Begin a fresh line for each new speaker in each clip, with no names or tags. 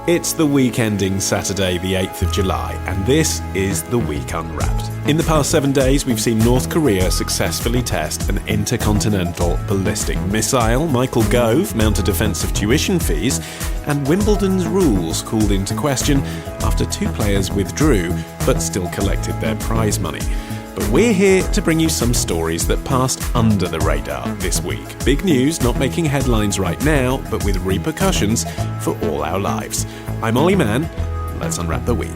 It's the week ending Saturday, the 8th of July, and this is The Week Unwrapped. In the past 7 days, we've seen North Korea successfully test an intercontinental ballistic missile, Michael Gove mount a defence of tuition fees, and Wimbledon's rules called into question after 2 players withdrew but still collected their prize money. But we're here to bring you some stories that passed under the radar this week. Big news not making headlines right now, but with repercussions for all our lives. I'm Olly Mann. Let's unwrap the week.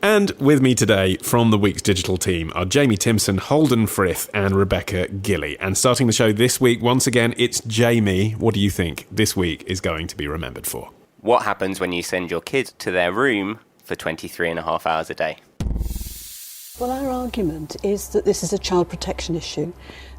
And with me today from the week's digital team are Jamie Timson, Holden, Frith and Rebecca Gillie. And starting the show this week, once again, it's Jamie. What do you think this week is going to be remembered for?
What happens when you send your kid to their room for 23 and a half hours a day?
Well, our argument is that this is a child protection issue,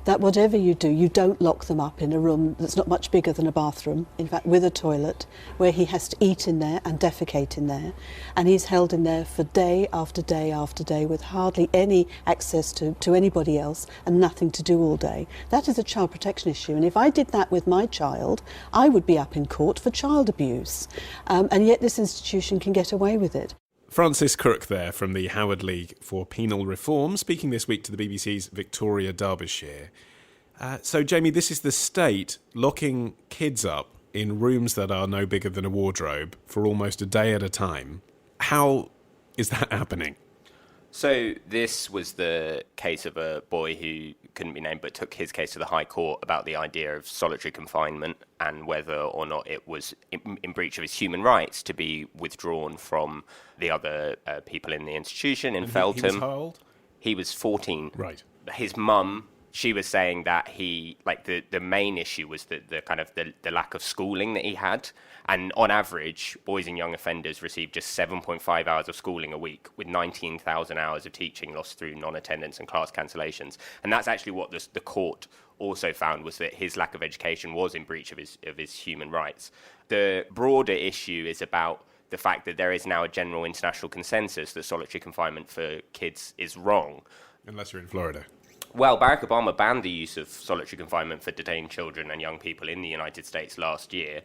that whatever you do, you don't lock them up in a room that's not much bigger than a bathroom, in fact with a toilet, where he has to eat in there and defecate in there, and he's held in there for day after day after day with hardly any access to anybody else and nothing to do all day. That is a child protection issue, and if I did that with my child, I would be up in court for child abuse, and yet this institution can get away with it.
Francis Crook there from the Howard League for Penal Reform, speaking this week to the BBC's Victoria Derbyshire. So, Jamie, this is the state locking kids up in rooms that are no bigger than a wardrobe for almost a day at a time. How is that happening?
So this was the case of a boy who couldn't be named but took his case to the High Court about the idea of solitary confinement and whether or not it was in breach of his human rights to be withdrawn from the other people in the institution in Feltham.
He was how old?
He was 14.
Right.
His mum, she was saying that the main issue was the lack of schooling that he had. And on average, boys and young offenders receive just 7.5 hours of schooling a week, with 19,000 hours of teaching lost through non-attendance and class cancellations. And that's actually what the court also found, was that his lack of education was in breach of his human rights. The broader issue is about the fact that there is now a general international consensus that solitary confinement for kids is wrong.
Unless you're in Florida.
Well, Barack Obama banned the use of solitary confinement for detained children and young people in the United States last year.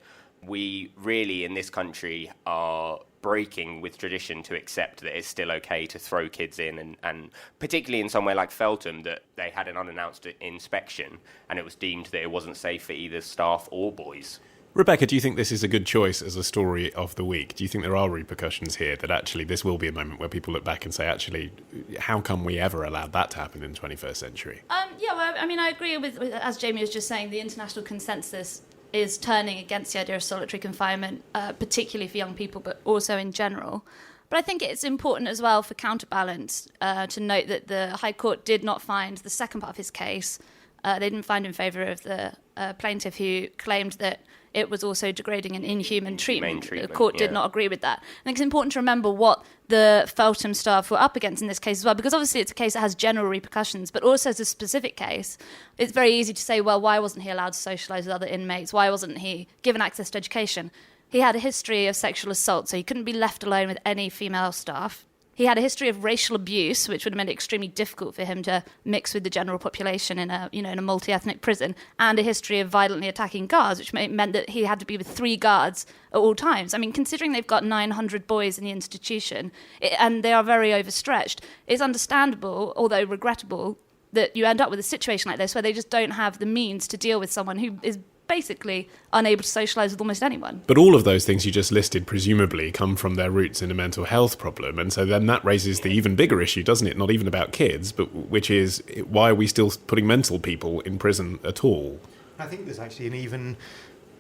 We really, in this country, are breaking with tradition to accept that it's still okay to throw kids in, and particularly in somewhere like Feltham, that they had an unannounced inspection and it was deemed that it wasn't safe for either staff or boys.
Rebecca, do you think this is a good choice as a story of the week? Do you think there are repercussions here, that actually this will be a moment where people look back and say, actually, how come we ever allowed that to happen in the 21st century?
I agree with, as Jamie was just saying, the international consensus is turning against the idea of solitary confinement, particularly for young people, but also in general. But I think it's important as well for counterbalance to note that the High Court did not find the second part of his case. They didn't find in favour of the plaintiff who claimed that it was also degrading and inhuman treatment. The court did not agree with that. I think it's important to remember what the Feltham staff were up against in this case as well, because obviously it's a case that has general repercussions, but also as a specific case, it's very easy to say, well, why wasn't he allowed to socialise with other inmates? Why wasn't he given access to education? He had a history of sexual assault, so he couldn't be left alone with any female staff. He had a history of racial abuse, which would have made it extremely difficult for him to mix with the general population in a multi-ethnic prison, and a history of violently attacking guards, which meant that he had to be with 3 guards at all times. I mean, considering they've got 900 boys in the institution, and they are very overstretched, it's understandable, although regrettable, that you end up with a situation like this where they just don't have the means to deal with someone who is basically unable to socialise with almost anyone.
But all of those things you just listed presumably come from their roots in a mental health problem, and so then that raises the even bigger issue, doesn't it? Not even about kids, but which is, why are we still putting mental people in prison at all?
I think there's actually an even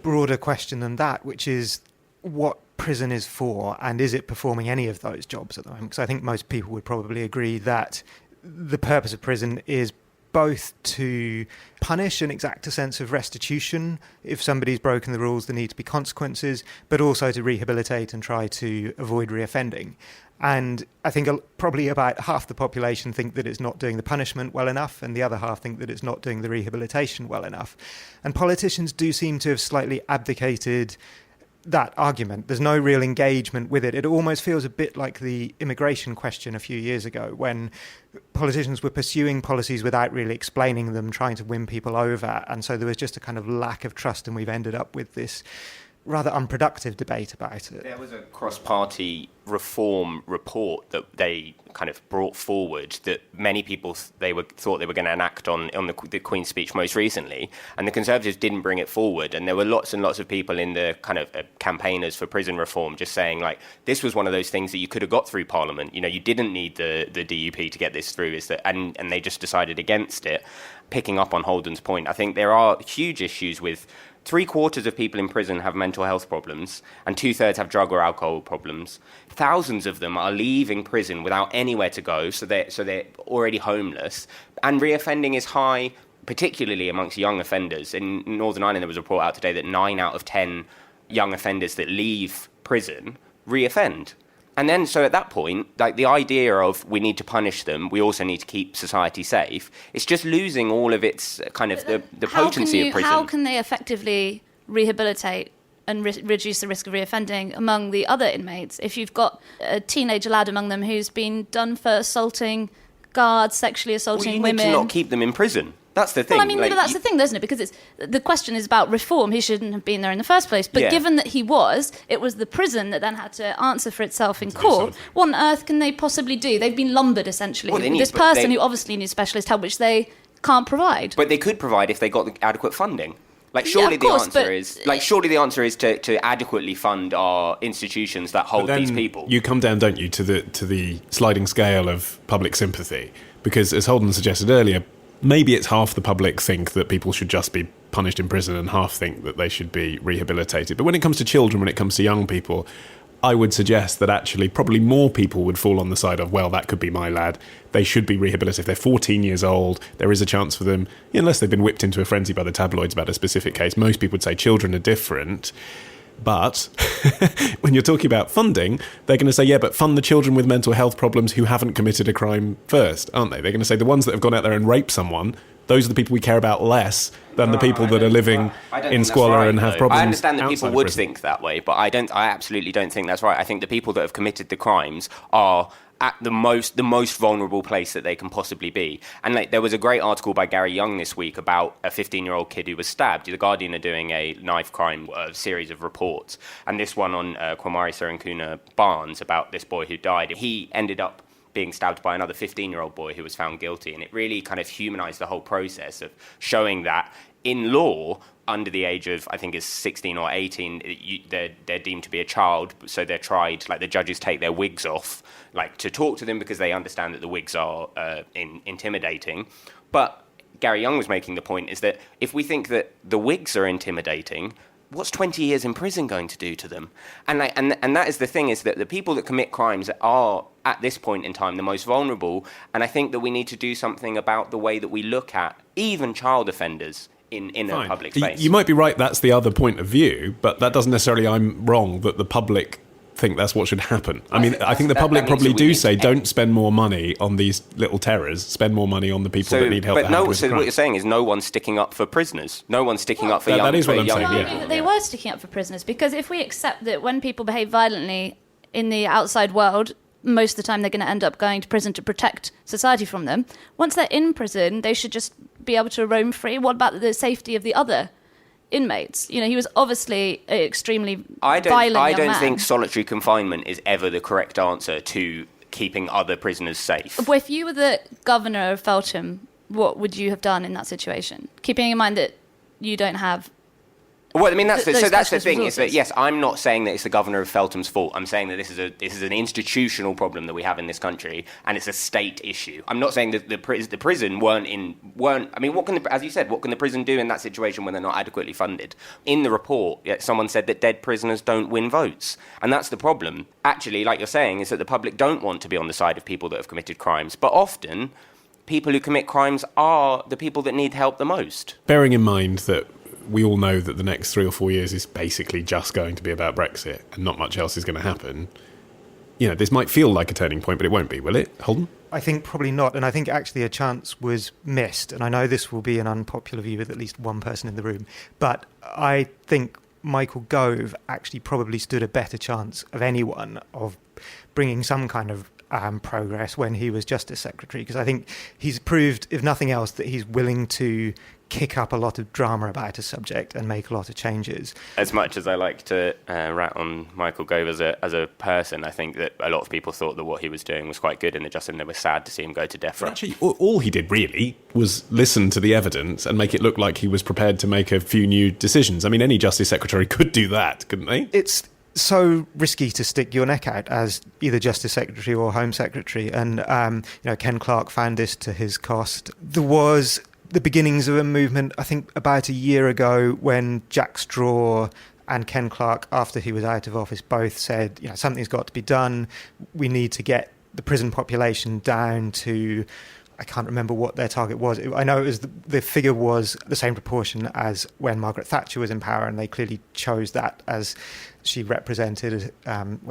broader question than that, which is what prison is for, and is it performing any of those jobs at the moment? Because I think most people would probably agree that the purpose of prison is both to punish and exact a sense of restitution. If somebody's broken the rules, there need to be consequences, but also to rehabilitate and try to avoid reoffending. And I think probably about half the population think that it's not doing the punishment well enough, and the other half think that it's not doing the rehabilitation well enough. And politicians do seem to have slightly abdicated that argument. There's no real engagement with it. It almost feels a bit like the immigration question a few years ago, when politicians were pursuing policies without really explaining them, trying to win people over. And so there was just a kind of lack of trust, and we've ended up with this rather unproductive debate about it.
There was a cross-party reform report that they kind of brought forward that many people thought they were going to enact on the Queen's speech most recently, and the Conservatives didn't bring it forward. And there were lots and lots of people in the kind of campaigners for prison reform just saying, like, this was one of those things that you could have got through Parliament. You know, you didn't need the DUP to get this through, and they just decided against it. Picking up on Holden's point, I think there are huge issues with 3/4 of people in prison have mental health problems, and 2/3 have drug or alcohol problems. Thousands of them are leaving prison without anywhere to go, so they're already homeless. And reoffending is high, particularly amongst young offenders. In Northern Ireland, there was a report out today that 9 out of 10 young offenders that leave prison reoffend. And then, so at that point, like, the idea of we need to punish them, we also need to keep society safe, it's just losing all of its kind of the potency of prison.
How can they effectively rehabilitate and reduce the risk of reoffending among the other inmates if you've got a teenage lad among them who's been done for assaulting guards, sexually assaulting women?
You need to not keep them in prison. That's the thing.
Well, I mean, that's the thing, isn't it? Because the question is about reform. He shouldn't have been there in the first place. But given that he was, it was the prison that then had to answer for itself in court. What on earth can they possibly do? They've been lumbered, essentially.
Well,
this person who obviously needs specialist help, which they can't provide.
But they could provide if they got the adequate funding. Like, surely the answer is to adequately fund our institutions that hold these people.
You come down, don't you, to the sliding scale of public sympathy, because as Holden suggested earlier, maybe it's half the public think that people should just be punished in prison and half think that they should be rehabilitated. But when it comes to children, when it comes to young people, I would suggest that actually probably more people would fall on the side of, well, that could be my lad. They should be rehabilitated. If they're 14 years old, there is a chance for them, unless they've been whipped into a frenzy by the tabloids about a specific case. Most people would say children are different. But when you're talking about funding, they're going to say, yeah, but fund the children with mental health problems who haven't committed a crime first, aren't they? They're going to say the ones that have gone out there and raped someone, those are the people we care about less than the people that are living in squalor and have problems.
I understand that people would think that way, but I absolutely don't think that's right. I think the people that have committed the crimes are at the most vulnerable place that they can possibly be. And there was a great article by Gary Young this week about a 15-year-old kid who was stabbed. The Guardian are doing a knife crime series of reports, and this one on Kwamari Sarankuna Barnes about this boy who died. He ended up being stabbed by another 15-year-old boy who was found guilty, and it really kind of humanized the whole process of showing that in law, under the age of, I think it's 16 or 18, they're deemed to be a child, so they're tried, like the judges take their wigs off, like to talk to them because they understand that the wigs are intimidating. But Gary Young was making the point is that if we think that the wigs are intimidating, what's 20 years in prison going to do to them? And that is the thing, is that the people that commit crimes are, at this point in time, the most vulnerable. And I think that we need to do something about the way that we look at even child offenders in a public space.
You might be right, that's the other point of view, but that doesn't necessarily, I'm wrong, that the public think that's what should happen. I think the public probably do say, don't spend more money on these little terrors, spend more money on the people that need help.
So what you're saying is no one's sticking up for prisoners. No one's sticking up for young people.
That is what I'm saying,
yeah. They were sticking up for prisoners, because if we accept that when people behave violently in the outside world, most of the time they're going to end up going to prison to protect society from them. Once they're in prison, they should just be able to roam free. What about the safety of the other inmates? You know, he was obviously an extremely violent young man.
I don't think solitary confinement is ever the correct answer to keeping other prisoners safe.
Well, if you were the governor of Feltham, what would you have done in that situation? Keeping in mind that you don't have...
Well, I mean, that's the thing, is that, yes, I'm not saying that it's the governor of Feltham's fault. I'm saying that this is an institutional problem that we have in this country, and it's a state issue. I'm not saying that the prison weren't. I mean, as you said, what can the prison do in that situation when they're not adequately funded? In the report, someone said that dead prisoners don't win votes, and that's the problem. Actually, like you're saying, is that the public don't want to be on the side of people that have committed crimes, but often people who commit crimes are the people that need help the most.
Bearing in mind that we all know that the next 3 or 4 years is basically just going to be about Brexit and not much else is going to happen. You know, this might feel like a turning point, but it won't be, will it, Holden?
I think probably not, and I think actually a chance was missed, and I know this will be an unpopular view with at least one person in the room, but I think Michael Gove actually probably stood a better chance of anyone of bringing some kind of progress when he was Justice Secretary, because I think he's proved, if nothing else, that he's willing to kick up a lot of drama about a subject and make a lot of changes.
As much as I like to rat on Michael Gove as a person, I think that a lot of people thought that what he was doing was quite good in the justice, and they were sad to see him go to death row.
Actually, all he did really was listen to the evidence and make it look like he was prepared to make a few new decisions. I mean, any Justice Secretary could do that, couldn't they?
It's so risky to stick your neck out as either Justice Secretary or Home Secretary, and Ken Clarke found this to his cost. There was the beginnings of a movement, I think, about a year ago when Jack Straw and Ken Clarke, after he was out of office, both said, something's got to be done. We need to get the prison population down to, I can't remember what their target was. I know it was the figure was the same proportion as when Margaret Thatcher was in power, and they clearly chose that as she represented.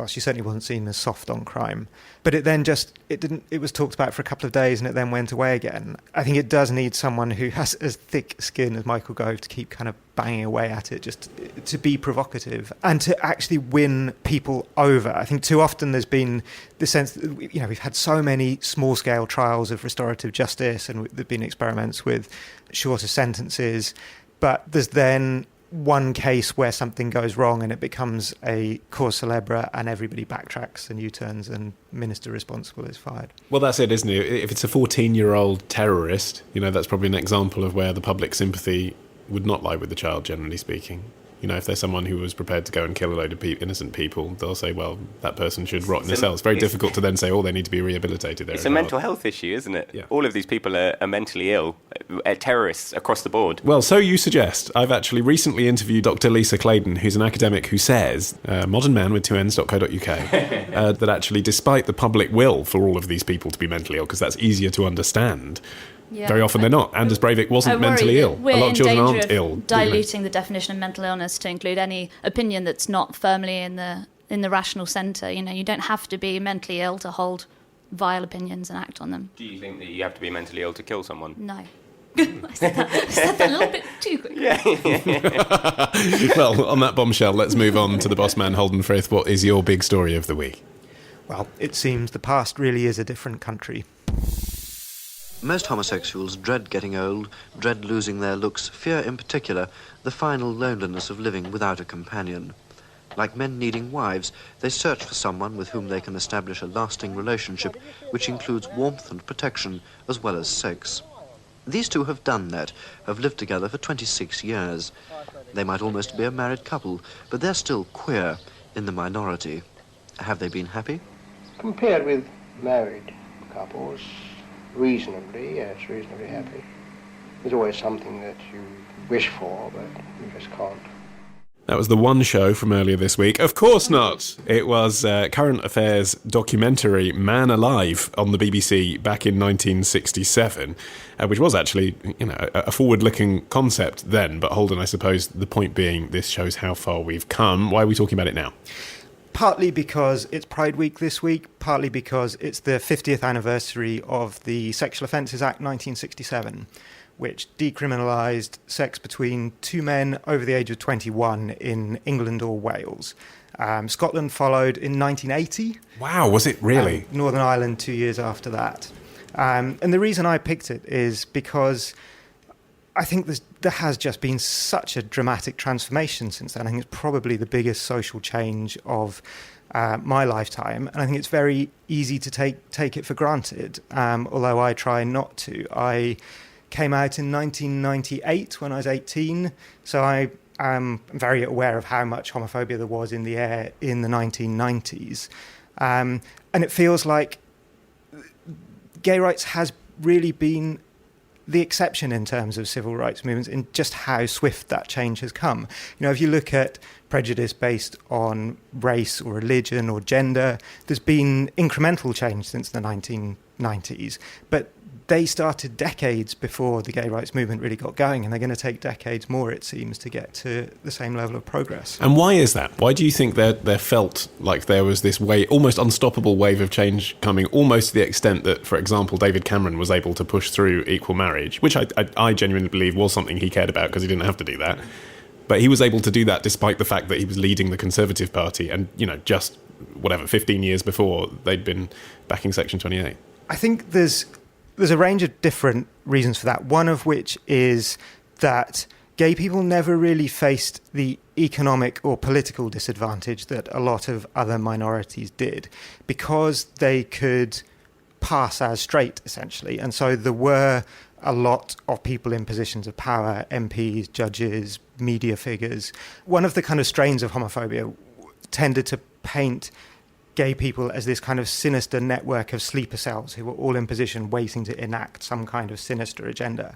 She certainly wasn't seen as soft on crime. But it was talked about for a couple of days and it then went away again. I think it does need someone who has as thick skin as Michael Gove to keep kind of banging away at it, just to be provocative and to actually win people over. I think too often there's been the sense that, we've had so many small-scale trials of restorative justice, and there've been experiments with shorter sentences, but there's then one case where something goes wrong and it becomes a cause célèbre and everybody backtracks and U-turns and minister responsible is fired.
Well, that's it, isn't it? If it's a 14-year-old terrorist, that's probably an example of where the public sympathy would not lie with the child, generally speaking. If there's someone who was prepared to go and kill a load of innocent people, they'll say, well, that person should rot in a cell. It's very difficult to then say, they need to be rehabilitated there.
It's a mental health issue, isn't it?
Yeah.
All of these people are mentally ill, terrorists across the board.
Well, so you suggest. I've actually recently interviewed Dr. Lisa Claydon, who's an academic who says, modernman.co.uk, that actually, despite the public will for all of these people to be mentally ill, because that's easier to understand, very often they're not. Anders Breivik wasn't mentally ill. A lot of children aren't ill.
Diluting the definition of mental illness to include any opinion that's not firmly in the rational centre. You don't have to be mentally ill to hold vile opinions and act on them.
Do you think that you have to be mentally ill to kill someone?
No. I said that a little bit too quickly.
Yeah.
Well, on that bombshell, let's move on to the boss man, Holden Frith. What is your big story of the week?
Well, it seems the past really is a different country.
Most homosexuals dread getting old, dread losing their looks, fear in particular the final loneliness of living without a companion. Like men needing wives, they search for someone with whom they can establish a lasting relationship which includes warmth and protection as well as sex. These two have done that, have lived together for 26 years. They might almost be a married couple, but they're still queer, in the minority. Have they been happy?
Compared with married couples, reasonably happy. There's always something that you wish for, but you just can't.
That was the one show from earlier this week. Of course not. It was current affairs documentary Man Alive on the BBC back in 1967, which was actually, a forward-looking concept then. But Holden, I suppose the point being, this shows how far we've come. Why are we talking about it now?
Partly because it's Pride Week this week, partly because it's the 50th anniversary of the Sexual Offences Act 1967, which decriminalised sex between two men over the age of 21 in England or Wales. Scotland followed in 1980.
Wow, was it really?
Northern Ireland 2 years after that. And the reason I picked it is because I think there has just been such a dramatic transformation since then. I think it's probably the biggest social change of my lifetime, and I think it's very easy to take it for granted, although I try not to. I came out in 1998 when I was 18, so I am very aware of how much homophobia there was in the air in the 1990s. And it feels like gay rights has really been the exception in terms of civil rights movements, in just how swift that change has come. If you look at prejudice based on race or religion or gender, there's been incremental change since the 1990s, but they started decades before the gay rights movement really got going, and they're going to take decades more, it seems, to get to the same level of progress.
And why is that? Why do you think there felt like there was this almost unstoppable wave of change coming, almost to the extent that, for example, David Cameron was able to push through equal marriage, which I genuinely believe was something he cared about because he didn't have to do that. But he was able to do that despite the fact that he was leading the Conservative Party and, just 15 years before they'd been backing Section 28.
I think there's a range of different reasons for that, one of which is that gay people never really faced the economic or political disadvantage that a lot of other minorities did, because they could pass as straight, essentially. And so there were a lot of people in positions of power, MPs, judges, media figures. One of the kind of strains of homophobia tended to paint gay people as this kind of sinister network of sleeper cells who were all in position waiting to enact some kind of sinister agenda.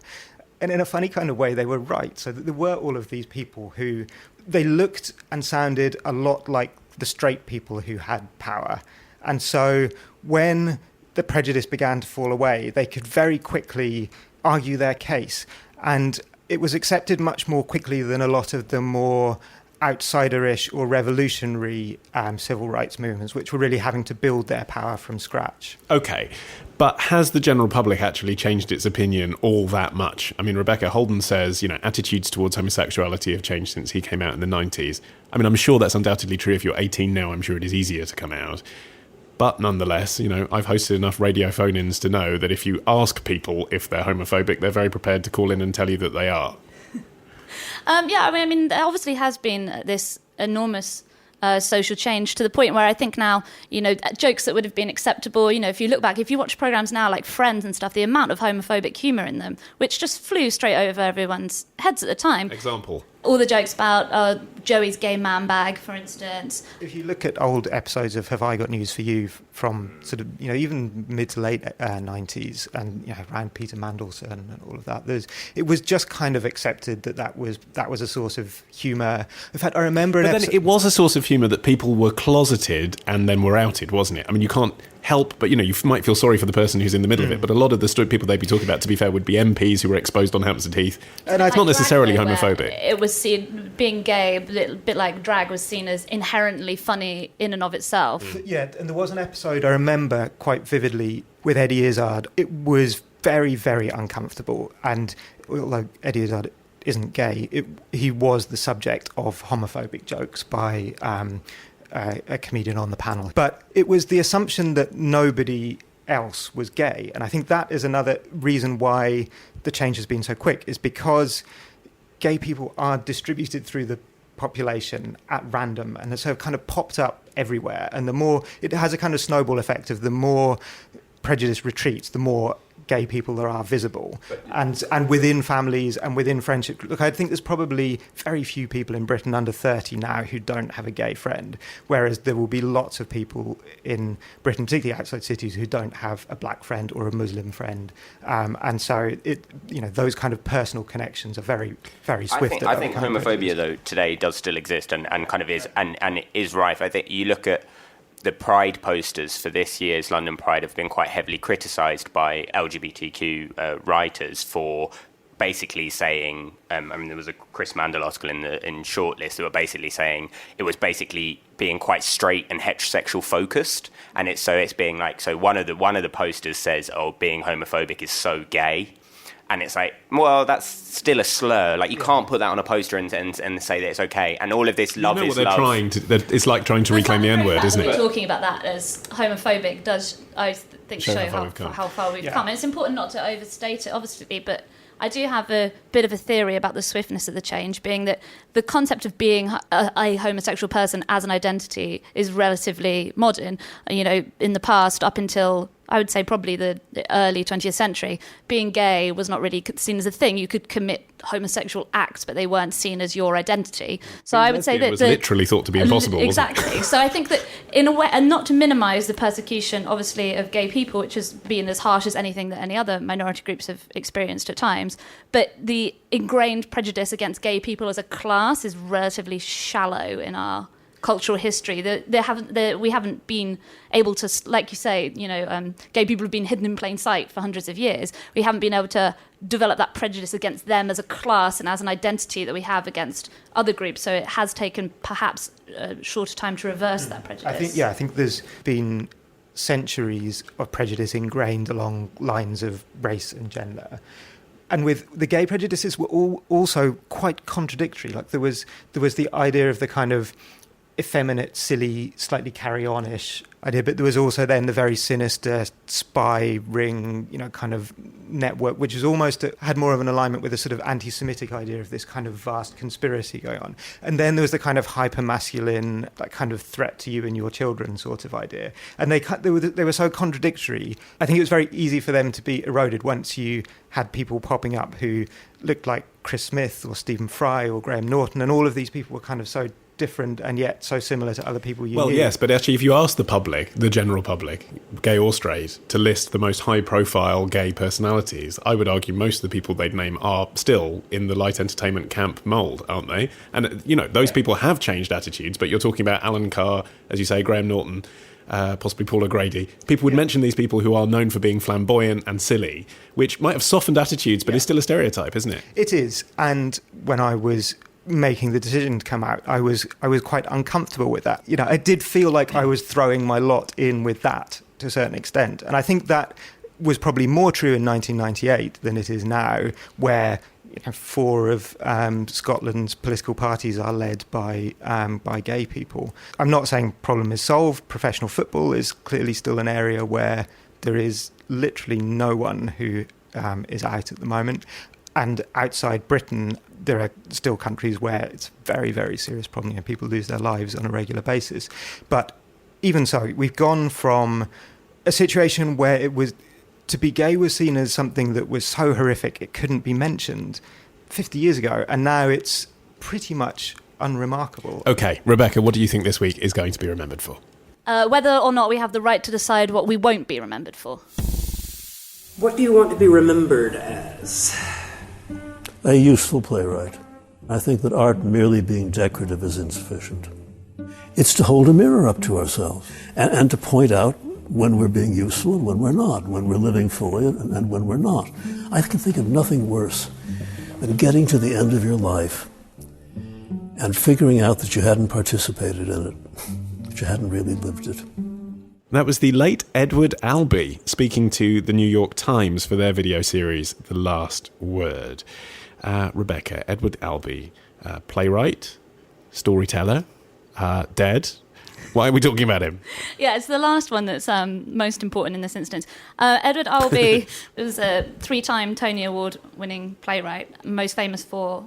And in a funny kind of way, they were right. So that there were all of these people who, they looked and sounded a lot like the straight people who had power. And so when the prejudice began to fall away, they could very quickly argue their case. And it was accepted much more quickly than a lot of the more outsider-ish or revolutionary civil rights movements, which were really having to build their power from scratch.
Okay, but has the general public actually changed its opinion all that much? I mean, Rebecca, Holden says, attitudes towards homosexuality have changed since he came out in the 90s. I mean, I'm sure that's undoubtedly true. If you're 18 now, I'm sure it is easier to come out. But nonetheless, I've hosted enough radio phone-ins to know that if you ask people if they're homophobic, they're very prepared to call in and tell you that they are.
There obviously has been this enormous social change to the point where I think now, jokes that would have been acceptable, if you look back, if you watch programmes now like Friends and stuff, the amount of homophobic humour in them, which just flew straight over everyone's heads at the time.
Example?
All the jokes about Joey's gay man bag, for instance.
If you look at old episodes of Have I Got News for You from sort of, even mid to late 90s and, around Peter Mandelson and all of that, it was just kind of accepted that was a source of humour. In fact, I remember...
But then it was a source of humour that people were closeted and then were outed, wasn't it? I mean, you can't help, but, you might feel sorry for the person who's in the middle of it, but a lot of the people they'd be talking about, to be fair, would be MPs who were exposed on Hampstead Heath. And it's not necessarily homophobic.
It was seen, being gay, a bit like drag, was seen as inherently funny in and of itself.
Yeah, and there was an episode I remember quite vividly with Eddie Izzard. It was very, very uncomfortable, and although Eddie Izzard isn't gay, he was the subject of homophobic jokes by a comedian on the panel. But it was the assumption that nobody else was gay. And I think that is another reason why the change has been so quick, is because gay people are distributed through the population at random and so kind of popped up everywhere. And the more, it has a kind of snowball effect of the more prejudice retreats, the more gay people there are visible, and within families and within friendship. Look, I think there's probably very few people in Britain under 30 now who don't have a gay friend, whereas there will be lots of people in Britain, particularly outside cities, who don't have a black friend or a Muslim friend, and so those kind of personal connections are very, very swift.
I think homophobia though today does still exist and kind of is and it is rife. I think you look at the Pride posters for this year's London Pride have been quite heavily criticised by LGBTQ writers for basically saying, there was a Chris Mandel article in Shortlist that were basically saying it was basically being quite straight and heterosexual focused, and it's being like, so one of the posters says, oh, being homophobic is so gay. And it's like, well, that's still a slur. Like, you can't put that on a poster and say that it's okay. And all of this love is love.
It's like trying to reclaim the N-word, isn't it?
Talking about that as homophobic does, I think, show how far we've come. And it's important not to overstate it, obviously, but I do have a bit of a theory about the swiftness of the change, being that the concept of being a homosexual person as an identity is relatively modern. In the past, up until, I would say, probably the early 20th century, being gay was not really seen as a thing. You could commit homosexual acts, but they weren't seen as your identity. So I would say that...
It was literally thought to be impossible,
exactly.
Wasn't it?
So I think that, in a way, and not to minimise the persecution, obviously, of gay people, which has been as harsh as anything that any other minority groups have experienced at times, but the ingrained prejudice against gay people as a class is relatively shallow in our cultural history. We haven't been able to, like you say, gay people have been hidden in plain sight for hundreds of years. We haven't been able to develop that prejudice against them as a class and as an identity that we have against other groups. So it has taken perhaps a shorter time to reverse that prejudice.
I think there's been centuries of prejudice ingrained along lines of race and gender. And with the gay prejudices were all also quite contradictory. Like there was the idea of the kind of effeminate, silly, slightly carry-on-ish idea, but there was also then the very sinister spy ring, kind of network, which is almost had more of an alignment with a sort of anti-Semitic idea of this kind of vast conspiracy going on. And then there was the kind of hyper-masculine, like kind of threat to you and your children sort of idea. And they were so contradictory. I think it was very easy for them to be eroded once you had people popping up who looked like Chris Smith or Stephen Fry or Graham Norton, and all of these people were kind of so different and yet so similar to other people you knew.
Well, yes, but actually if you ask the public, the general public, gay or straight, to list the most high-profile gay personalities, I would argue most of the people they'd name are still in the light entertainment camp mould, aren't they? And, those people have changed attitudes, but you're talking about Alan Carr, as you say, Graham Norton, possibly Paul O'Grady. People would mention these people who are known for being flamboyant and silly, which might have softened attitudes, but is still a stereotype, isn't it?
It is. And when I was making the decision to come out, I was quite uncomfortable with that. I did feel like I was throwing my lot in with that to a certain extent. And I think that was probably more true in 1998 than it is now, where 4 of Scotland's political parties are led by gay people. I'm not saying problem is solved. Professional football is clearly still an area where there is literally no one who is out at the moment. And outside Britain, there are still countries where it's a very, very serious problem. People lose their lives on a regular basis. But even so, we've gone from a situation where it was to be gay was seen as something that was so horrific it couldn't be mentioned 50 years ago, and now it's pretty much unremarkable.
Okay, Rebecca, what do you think this week is going to be remembered for?
Whether or not we have the right to decide what we won't be remembered for.
What do you want to be remembered as?
A useful playwright. I think that art merely being decorative is insufficient. It's to hold a mirror up to ourselves and to point out when we're being useful and when we're not, when we're living fully and when we're not. I can think of nothing worse than getting to the end of your life and figuring out that you hadn't participated in it, that you hadn't really lived it.
That was the late Edward Albee speaking to the New York Times for their video series, The Last Word. Rebecca, Edward Albee, playwright, storyteller, dead. Why are we talking about him?
Yeah, it's the last one that's most important in this instance. Edward Albee was a 3-time Tony Award-winning playwright, most famous for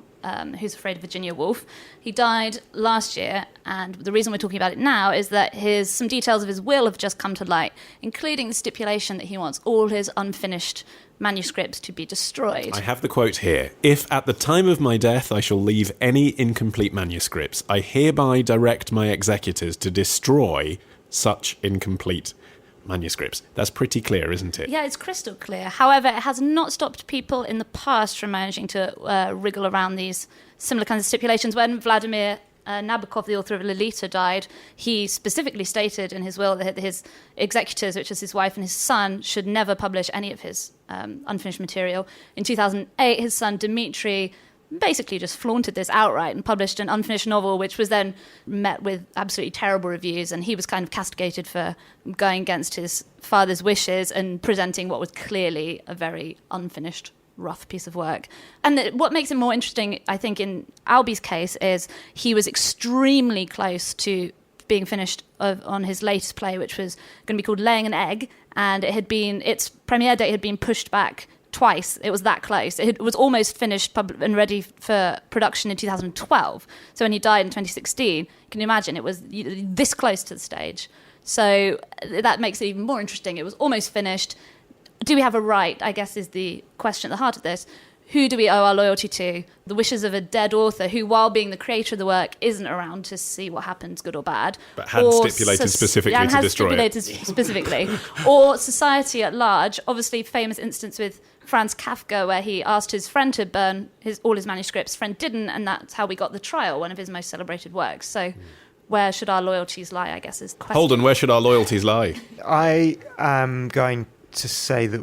Who's Afraid of Virginia Woolf. He died last year, and the reason we're talking about it now is that some details of his will have just come to light, including the stipulation that he wants all his unfinished manuscripts to be destroyed.
I have the quote here. If at the time of my death I shall leave any incomplete manuscripts, I hereby direct my executors to destroy such incomplete manuscripts. That's pretty clear, isn't it?
Yeah, it's crystal clear. However, it has not stopped people in the past from managing to wriggle around these similar kinds of stipulations. When Vladimir Nabokov, the author of Lolita, died, he specifically stated in his will that his executors, which is his wife and his son, should never publish any of his unfinished material. In 2008, his son Dmitri basically just flaunted this outright and published an unfinished novel, which was then met with absolutely terrible reviews, and he was kind of castigated for going against his father's wishes and presenting what was clearly a very unfinished, rough piece of work. And what makes it more interesting, I think, in Albee's case is he was extremely close to being finished on his latest play, which was going to be called Laying an Egg, and its premiere date had been pushed back twice. It was that close. It was almost finished and ready for production in 2012. So when he died in 2016, can you imagine? It was this close to the stage. So that makes it even more interesting. It was almost finished. Do we have a right, I guess, is the question at the heart of this. Who do we owe our loyalty to? The wishes of a dead author who, while being the creator of the work, isn't around to see what happens, good or bad.
But had stipulated specifically to destroy it.
Specifically. Or society at large. Obviously, famous instance with Franz Kafka, where he asked his friend to burn all his manuscripts. Friend didn't, and that's how we got The Trial, one of his most celebrated works. So where should our loyalties lie, I guess, is the question.
Holden, where should our loyalties lie?
I am going to say that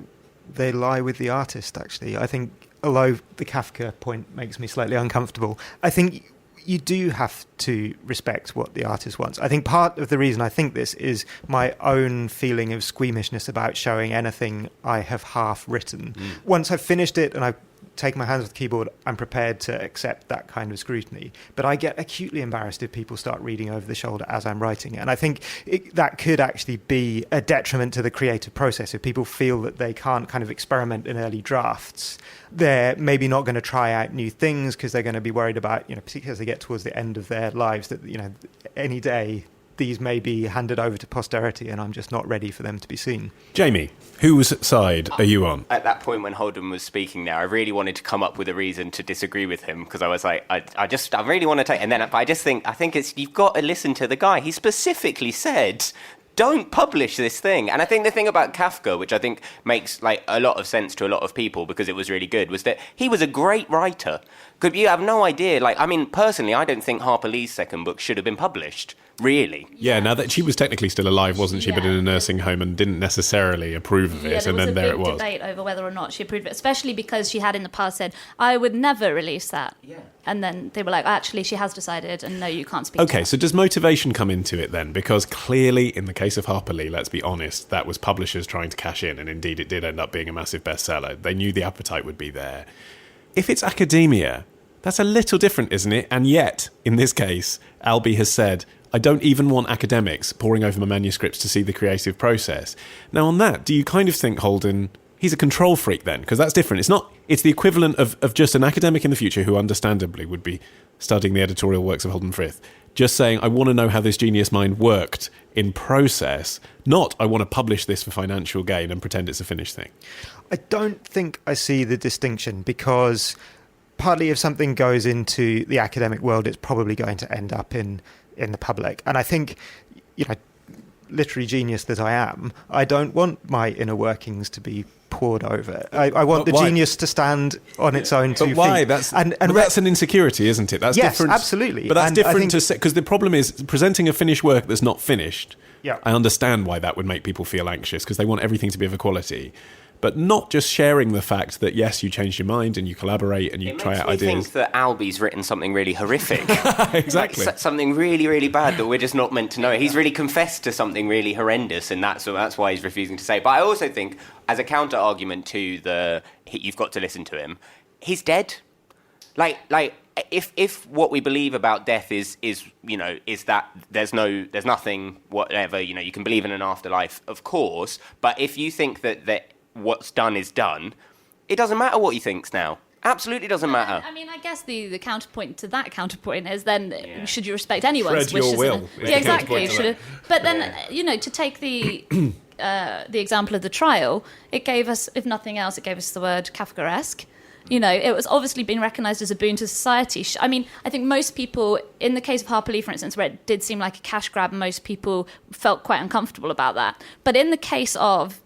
they lie with the artist, actually. I think, although the Kafka point makes me slightly uncomfortable, I think you do have to respect what the artist wants. I think part of the reason I think this is my own feeling of squeamishness about showing anything I have half written. Once I've finished it and I've take my hands off the keyboard, I'm prepared to accept that kind of scrutiny. But I get acutely embarrassed if people start reading over the shoulder as I'm writing it. And I think that could actually be a detriment to the creative process. If people feel that they can't kind of experiment in early drafts, they're maybe not going to try out new things because they're going to be worried about, particularly as they get towards the end of their lives, that, any day these may be handed over to posterity and I'm just not ready for them to be seen.
Jamie, whose side are you on?
At that point when Holden was speaking there, I really wanted to come up with a reason to disagree with him, because I was like, I really want to take... And then I think it's, you've got to listen to the guy. He specifically said, don't publish this thing. And I think the thing about Kafka, which I think makes like a lot of sense to a lot of people because it was really good, was that he was a great writer. Because you have no idea, personally, I don't think Harper Lee's second book should have been published. Really?
Yeah, now that she was technically still alive, wasn't she, but in a nursing home and didn't necessarily approve of it, and then there it was.
There was a big debate over whether or not she approved of it, especially because she had in the past said, I would never release that. Yeah. And then they were like, actually, she has decided, and no, you can't speak to
Okay,
her.
so does motivation come into it then? Because clearly, in the case of Harper Lee, let's be honest, that was publishers trying to cash in, and indeed it did end up being a massive bestseller. They knew the appetite would be there. If it's academia, that's a little different, isn't it? And yet, in this case, Albee has said, I don't even want academics poring over my manuscripts to see the creative process. Now, on that, do you kind of think Holden, he's a control freak then? Because that's different. It's the equivalent of just an academic in the future who understandably would be studying the editorial works of Holden Frith, just saying, I want to know how this genius mind worked in process, not I want to publish this for financial gain and pretend it's a finished thing.
I don't think I see the distinction, because partly if something goes into the academic world, it's probably going to end up in the public. And I think, literary genius that I am, I don't want my inner workings to be poured over. I want the genius to stand on its own two feet.
But why? That's an insecurity, isn't it? That's
yes,
different.
Absolutely.
But that's different to say, because the problem is presenting a finished work that's not finished.
Yeah.
I understand why that would make people feel anxious, because they want everything to be of a quality. But not just sharing the fact that, yes, you changed your mind and you collaborate and you try out ideas.
It makes me think that Albee's written something really horrific.
Exactly.
Something really, really bad that we're just not meant to know. He's really confessed to something really horrendous, and that's why he's refusing to say. But I also think, as a counter-argument to you've got to listen to him, he's dead. If what we believe about death is that there's nothing, whatever, you can believe in an afterlife, of course, but if you think that what's done is done, it doesn't matter what he thinks now. Absolutely doesn't matter.
I mean, I guess the counterpoint to that counterpoint is then, should you respect anyone's
Fred
wishes?
Your will.
Yeah, exactly. But then, to take the example of the trial, it gave us, if nothing else, it gave us the word Kafkaesque. It was obviously being recognised as a boon to society. I mean, I think most people, in the case of Harper Lee, for instance, where it did seem like a cash grab, most people felt quite uncomfortable about that. But in the case of,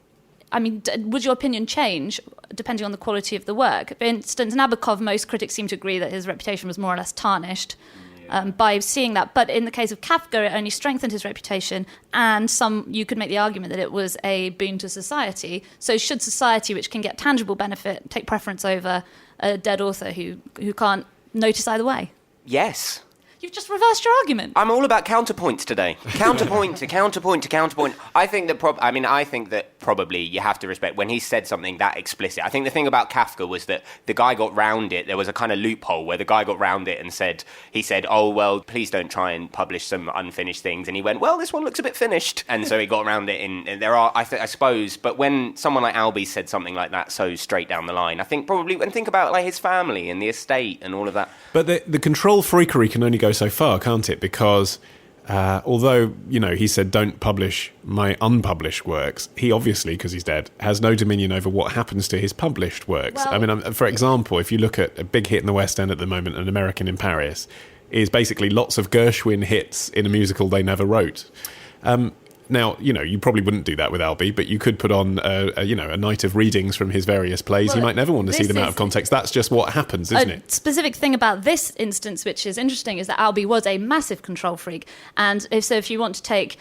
would your opinion change depending on the quality of the work? For instance, Nabokov, most critics seem to agree that his reputation was more or less tarnished by seeing that. But in the case of Kafka, it only strengthened his reputation, and you could make the argument that it was a boon to society. So should society, which can get tangible benefit, take preference over a dead author who can't notice either way?
Yes.
You've just reversed your argument.
I'm all about counterpoints today. Counterpoint to counterpoint to counterpoint. I think that probably you have to respect when he said something that explicit. I think the thing about Kafka was that the guy got round it. There was a kind of loophole where the guy got round it and he said, oh, well, please don't try and publish some unfinished things. And he went, well, this one looks a bit finished. And so he got around it. And there are, I suppose, but when someone like Albee said something like that so straight down the line, I think probably, and think about his family and the estate and all of that.
But the control freakery can only go so far, can't it? Because although, he said, don't publish my unpublished works, he obviously, because he's dead, has no dominion over what happens to his published works.
Well,
for example, if you look at a big hit in the West End at the moment, An American in Paris, is basically lots of Gershwin hits in a musical they never wrote. Now, you probably wouldn't do that with Albee, but you could put on, a night of readings from his various plays. You might never want to see them out of context. That's just what happens, isn't it? A
specific thing about this instance, which is interesting, is that Albee was a massive control freak. And if you want to take,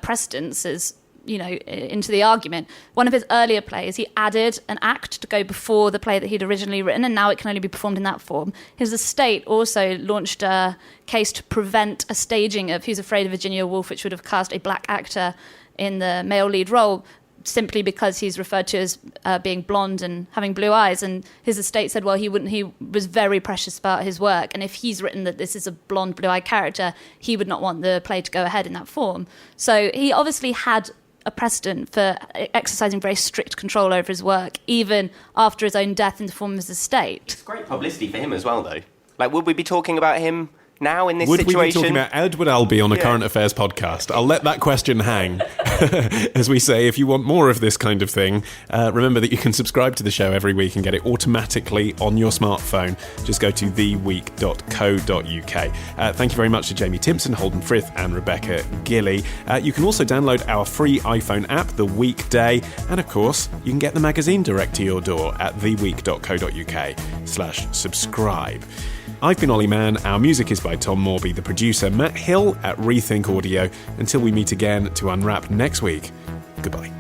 precedence as, into the argument, one of his earlier plays, he added an act to go before the play that he'd originally written, and now it can only be performed in that form. His estate also launched a case to prevent a staging of Who's Afraid of Virginia Woolf, which would have cast a black actor in the male lead role, simply because he's referred to as being blonde and having blue eyes. And his estate said, well, he was very precious about his work. And if he's written that this is a blonde, blue-eyed character, he would not want the play to go ahead in that form. So he obviously had a precedent for exercising very strict control over his work, even after his own death in the form of his estate.
It's great publicity for him as well, though. Like, would we be talking about him now in this
Would
situation?
we be talking about Edward Albee on a current affairs podcast? I'll let that question hang. As we say, if you want more of this kind of thing, remember that you can subscribe to the show every week and get it automatically on your smartphone. Just go to theweek.co.uk. Thank you very much to Jamie Timson, Holden, Frith and Rebecca Gillie. You can also download our free iPhone app, The Weekday, and of course, you can get the magazine direct to your door at theweek.co.uk/subscribe. I've been Olly Mann. Our music is by Tom Morby, the producer Matt Hill at Rethink Audio. Until we meet again to unwrap next week, goodbye.